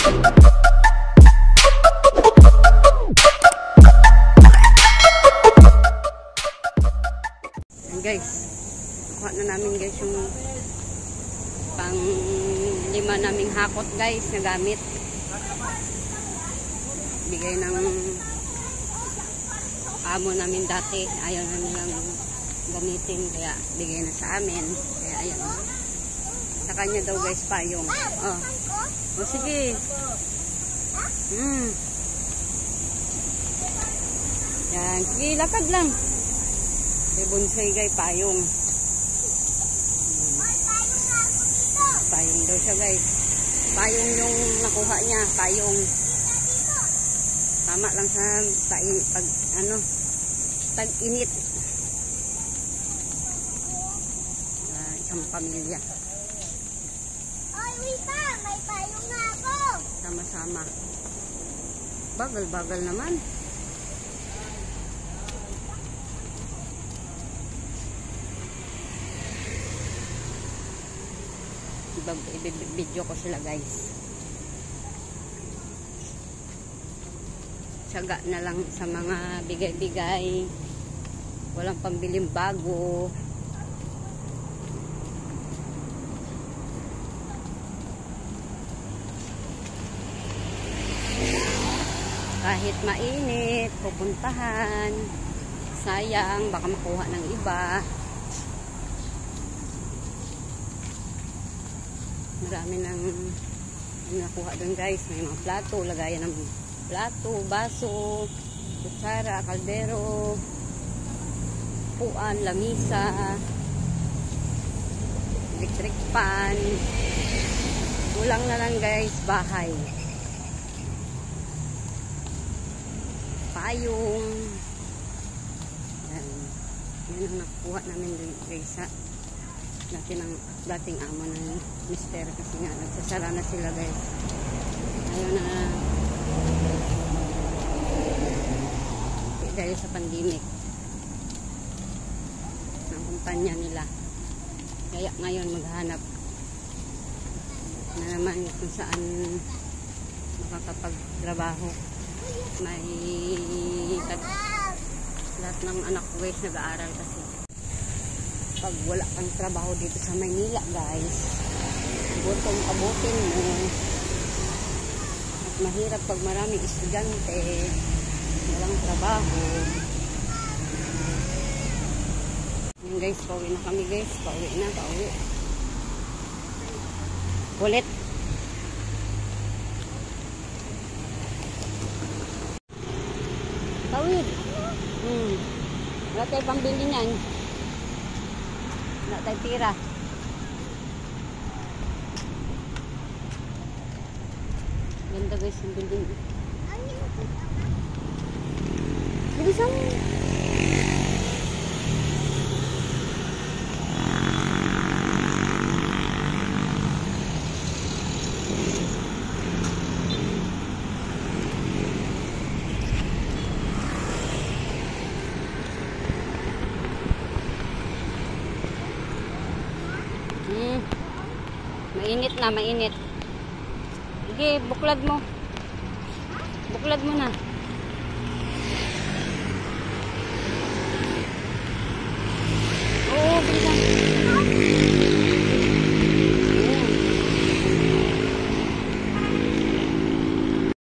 Guys, nakuha na namin guys yung pang 5 naming hakot guys na gamit. Bigay ng amo namin dati, ayaw na nilang gamitin kaya bigay na sa amin. Kaya ayan, sa kanya daw guys payong. Oh sige. Yan, sige lakad lang. May bonsai guys, payong. Payong daw siya guys. Payong yung nakuha niya, payong. Tama lang sa tag-init. Isang pamilya. Oy, Wita, may payong na ako. Sama-sama. Bagal-bagal naman. I-video ko sila guys. Tsaga na lang sa mga bigay-bigay. Walang pambiling bago. Kahit mainit, pupuntahan. Sayang, baka makuha ng iba. Marami nang nakuha doon guys. May mga plato, lagayan ng plato, baso, kutsara, kaldero, puan, lamisa, electric pan. Kulang na lang guys, bahay. Payong. Yan ang nakuha namin doon guys sa dating amo ng mister kasi nga nagsasara na sila guys. Ayaw na dahil sa pandemic ang kumpanya nila. Kaya ngayon maghanap na naman kung saan makakapagtrabaho. May lahat ng anak ko guys nag-aaral kasi. Pag wala kang trabaho dito sa Maynila guys, butong abutin mo at mahirap pag maraming estudyante walang trabaho. Yan guys, pauwi na kami guys, pauwi. Ulit tawid. Wala tayo pambili niyan. Wala tayo tira. Ganda guys yung building. Bilisan mo. Mainit na, mainit. Sige, buklad mo. Buklad mo na.